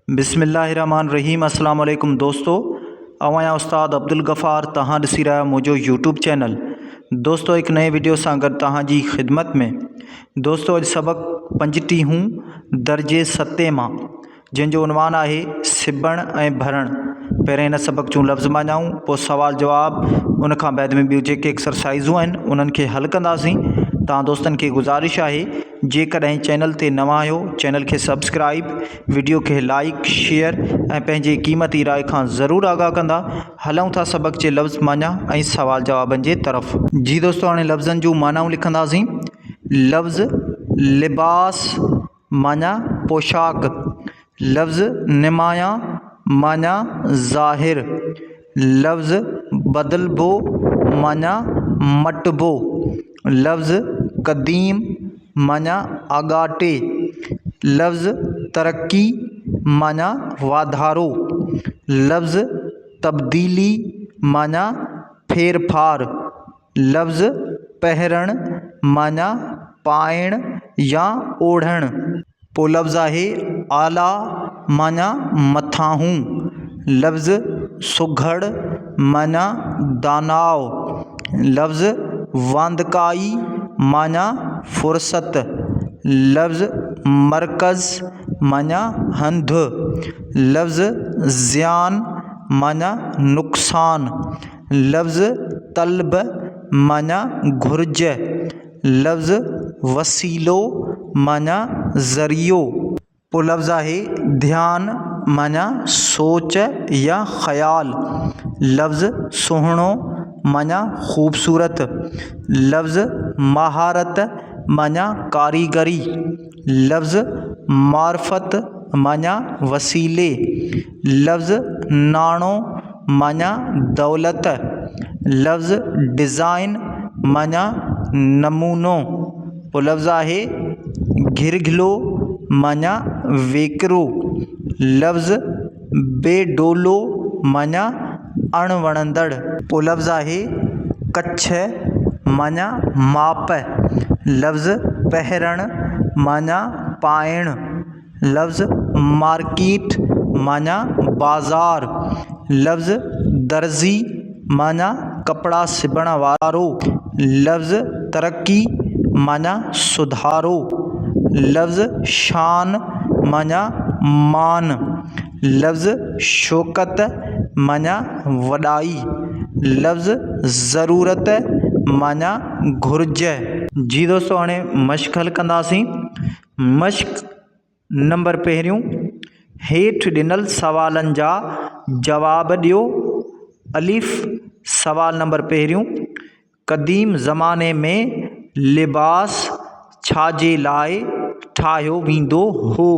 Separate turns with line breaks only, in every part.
बिस्मिल्लाहिर्रहमानिर्रहीम। अस्सलाम वालेकुम दोस्तों, अवां उस्ताद अब्दुल गफ़ार तहां ॾिसी रहिया मुंहिंजो यूट्यूब चैनल। दोस्तों एक नए वीडियो सां गॾु तहां जी ख़िदमत में। दोस्तों अॼु सबक़ 35 दर्जे 7 मां, जंहिंजो उनवान आहे सिबण ऐं भरण। पहिरें हिन सबक़ जूं लफ़्ज़ माञाऊं, पोइ सवाल जवाब, उन खां बैदि में ॿियूं जेके एक्सरसाइज़ूं आहिनि उन्हनि खे हल कंदासीं। तव्हां दोस्तनि खे गुज़ारिश आहे, जेकॾहिं चैनल ते नवां आहियो चैनल खे सब्सक्राइब, वीडियो खे लाइक शेयर ऐं पंहिंजे क़ीमती राय खां ज़रूरु आगाह कंदा। हलूं था सबक़ जे लफ़्ज़ माना ऐं सवाल जवाबनि जे तरफ़। जी दोस्तों, हाणे लफ़्ज़नि जूं मानाऊं लिखंदासीं। लफ़्ज़ लिबास माना पोशाक, लफ़्ज़ निमाया माना ज़ाहिर, लफ़्ज़ बदलबो माना मटबो, लफ़्ज़ क़दीम माना आगाटे, लफ़्ज़ तरक्की माना वाधारो, लफ़्ज़ तब्दीली माना फेरफार, लफ़्ज़ पहिरण माना पाइण या ओढ़ण। पोइ लफ़्ज़ आहे आला माना मथाहूं, लफ़्ज़ सुघड़ माना दानाव, लफ़्ज़ वांदकाई माना फ़ुर्सत, लफ़्ज़ मरकज़ माना हंध, लफ़्ज़ ज़ियान माना नुक़सान, लफ़्ज़ तलब माना घुर्ज, लफ़्ज़ वसीलो माना ज़रियो। पोइ लफ़्ज़ आहे ध्यान माना सोच या ख़याल, लफ़्ज़ सुहिणो माना ख़ूबसूरत, लफ़्ज़ महारत माना कारीगरी, लफ़्ज़ मार्फत माना वसीले, लफ़्ज़ नाणो माना दौलत, लफ़्ज़ डिज़ाइन माना नमूनो। पोइ लफ़्ज़ आहे घिरघिलो माना वेकिरो, लफ़्ज़ बेडोलो माना अणवणंदड़। पोइ लफ़्ज़ आहे कच्छ माना माप, लफ़्ज़ पहिरण माना पाइण, लफ़्ज़ मार्केट माना बाज़ार, लफ़्ज़ दर्ज़ी माना कपिड़ा सिबण वारो, लफ़्ज़ तरक्की माना सुधारो, लफ़्ज़ शान माना मान, लफ़्ज़ शौकत माना वॾाई, लफ़्ज़ ज़रूरत माना घुर्ज। जी दोस्तों, हाणे मश्क हल कंदासीं। मश्क नंबर पहिरियों, हेठि ॾिनल सवालनि जा जवाब ॾियो। अलिफ़ सवाल नंबर पहिरियों, क़दीम ज़माने में लिबास छाजे लाइ ठाहियो वेंदो हो?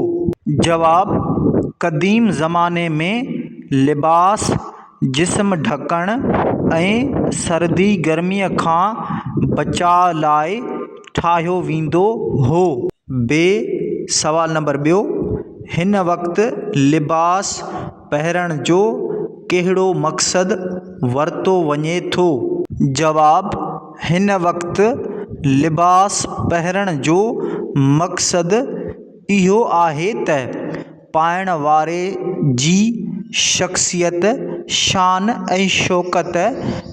जवाब, क़दीम ज़माने में लिबास जिस्म ढकण ऐं सर्दी गर्मीअ खां बचाव लाइ ठाहियो वेंदो हो। बे सवाल नंबर ॿियो, हिन वक़्तु लिबास पहिरण जो कहिड़ो मक़सदु वरितो वञे थो? जवाब, हिन वक़्तु लिबास पहिरण जो मक़सदु इहो आहे त पाइण वारे जी शख़्सियत, शान ऐं शौकत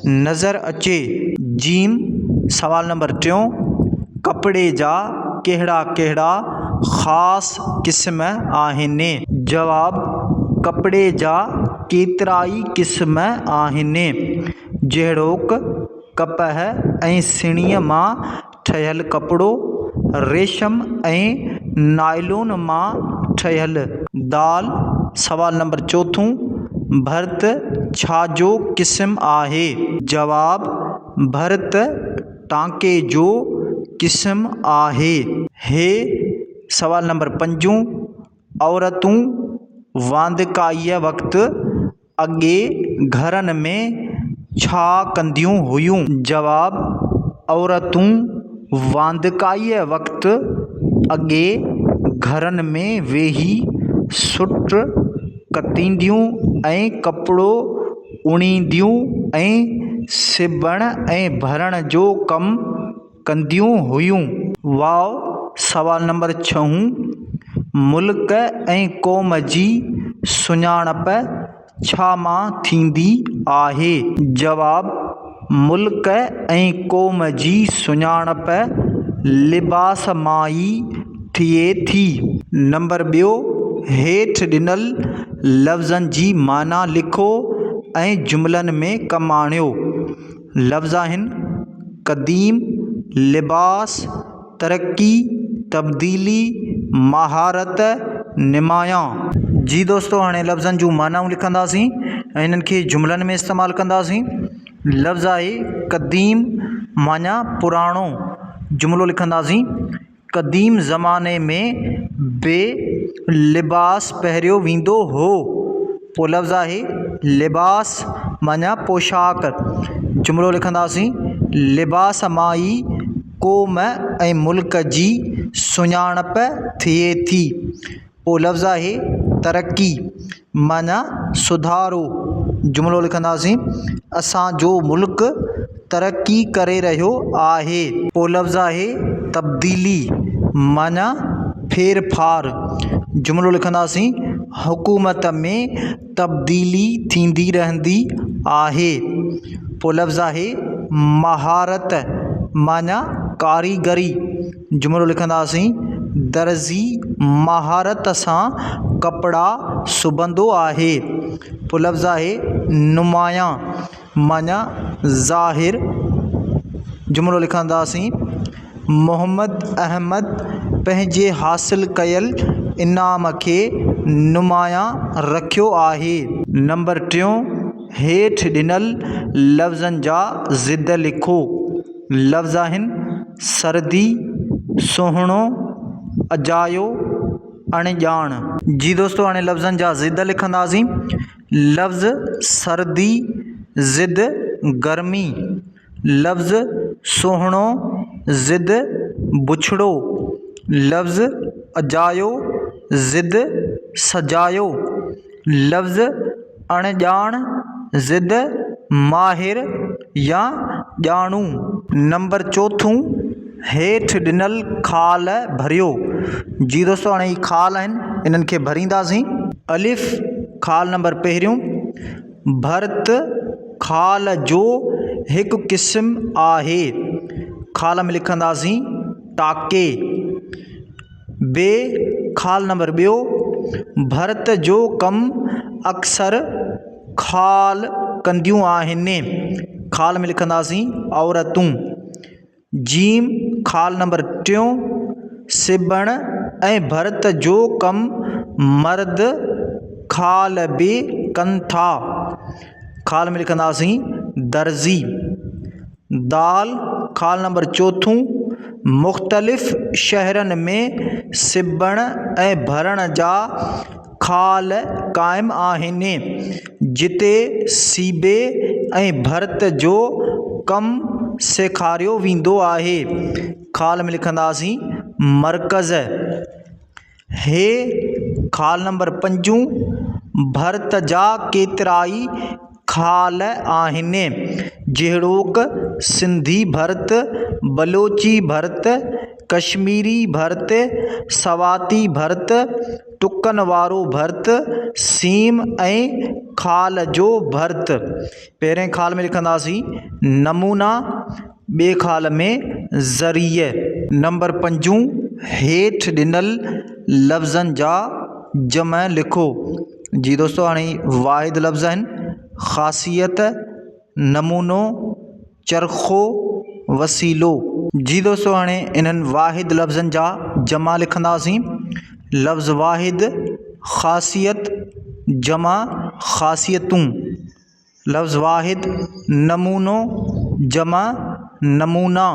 नज़र अचे। जीम सवाल नंबर टियों, कपिड़े जा कहिड़ा कहिड़ा ख़ासि क़िस्म आहिनि? जवाब, कपिड़े जा केतिरा ई क़िस्म आहिनि, जहिड़ोकि कपह ऐं सिणीअ मां ठहियल कपिड़ो, रेशम ऐं नायलॉन मां ठहियल। दाल सवाल नंबर चोथों, भर्त छाजो क़िस्म आहे? जवाब, भर्त टांके जो क़िस्म आहे। हे सवाल नंबर पंजों, औरतूं वांदकाईअ वक़्तु अॻे घरनि में छा कंदियूं हुयूं? जवाब, औरतूं वांदकाईअ वक़्तु अॻे घरनि में वेही सुट कतींदियूं ऐं कपिड़ो उणींदियूं ऐं सिबण ऐं भरण जो कमु कंदियूं हुयूं। वाओ सवाल नंबर छहों, मुल्क ऐं क़ौम जी सुञाणप छा मां थींदी आहे। जवाब, मुल्क ऐं क़ौम जी सुञाणप लिबास मां ई थिए थी। नंबर 2, हेठि ॾिनल लफ़्ज़नि जी माना लिखो ऐं जुमलनि में कमु आणियो। लफ़्ज़ आहिनि क़दीम, लिबास, तरक़ी, तब्दीली, महारत, निमायां। जी दोस्तों, हाणे लफ़्ज़नि जूं मानाऊं लिखंदासीं ऐं हिननि खे जुमलनि में इस्तेमालु कंदासीं। लफ़्ज़ आहे क़दीम माना पुराणो। जुमिलो लिखंदासीं क़दीम ज़माने में बे लिबास पहिरियो वेंदो हो। पोइ लफ़्ज़ आहे लिबास माना पोशाक। जुमिलो लिखंदासीं लिबास मां ई क़ौम ऐं मुल्क जी सुञाणप थिए थी। पोइ लफ़्ज़ आहे तरक़ी माना सुधारो। जुमिलो लिखंदासीं असांजो मुल्क तरक़ी करे रहियो आहे। पोइ लफ़्ज़ आहे तब्दीली माना फेरफार। जुमिलो लिखंदासीं हुकूमत में तब्दीली थींदी रहंदी आहे। पोइ लफ़्ज़ आहे महारत माना कारीगरी। जुमिलो लिखंदासीं दर्ज़ी महारत सां कपिड़ा सिबंदो आहे। पोइ लफ़्ज़ आहे नुमायां माना ज़ाहिर। जुमिलो लिखंदासीं मोहम्मद अहमद पंहिंजे हासिल कयल इनाम खे नुमायां रखियो आहे। नंबर 3, हेठि ॾिनल लफ़्ज़नि जा ज़िद लिखो। लफ़्ज़ आहिनि सर्दी, सुहिणो, अजायो, अणॼाण। जी दोस्तों, हाणे लफ़्ज़नि जा ज़िद लिखंदासीं। लफ़्ज़ सर्दी, ज़िद गर्मी। लफ़्ज़ सुहिणो, ज़िद बुछड़ो। लफ़्ज़ अजायो, ज़िद सजायो। लफ़्ज़ अणॼाण, ज़िद माहिर या ॼाणू। नंबर 4, हेठि ॾिनल ख़ाल भरियो। जी दोस्तों, हाणे ही ख़ाल आहिनि, इन्हनि खे भरींदासीं। अलिफ़ ख़ाल नंबर 1, भर्त ख़ाल जो हिकु क़िस्म आहे। ख़ाल में लिखंदासीं टाके। बे ख़ाल नंबर 2, भर्त जो कमु अक्सर ख़ाल कंदियूं आहिनि। ख़ाल में लिखंदासीं औरतूं। जीम ख़ाल नंबर 3, सिबण ऐं भर्त जो कमु मर्द ख़ाल बि कनि था। ख़ाल में लिखंदासीं दर्ज़ी। दाल ख़ाल नंबर 4, मुख़्तलिफ़ शहरनि में सिबण ऐं भरण जा ख़ाल क़ाइमु आहिनि जिते सीबे ऐं भर्त जो कमु सेखारियो वेंदो आहे। ख़ाल में लिखंदासीं मर्कज़। हे ख़ाल नंबर 5, भर्त जा केतिराई ख़ाल आहिनि जहिड़ोक सिंधी भर्त, बलोची भर्त, कश्मीरी भर्त, सवाती भर्त, टुकनि वारो भर्त, सीम ऐं ख़ाल जो भर्त। पहिरें ख़ाल में लिखंदासीं नमूना, ॿिए ख़ाल में ज़रिए। नंबर 5, हेठि ॾिनल लफ़्ज़नि जा जम लिखो। जी दोस्तों, हाणे वाहिद लफ़्ज़ आहिनि ख़ासियत, नमूनो, चरख़ो, वसीलो। जी दोस्तों, हाणे इन्हनि वाहिद लफ़्ज़नि जा जमा लिखंदासीं। लफ़्ज़ वाहिद ख़ासियत, जमा ख़ासियतूं। लफ़्ज़ वाहिद नमूनो, जमा नमूना।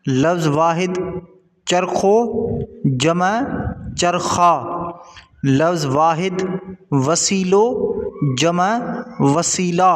लफ़्ज़ वाहिद चरख़ो, जमा चरख़ा। लफ़्ज़ वाहिद वसीलो, जमा वसीला।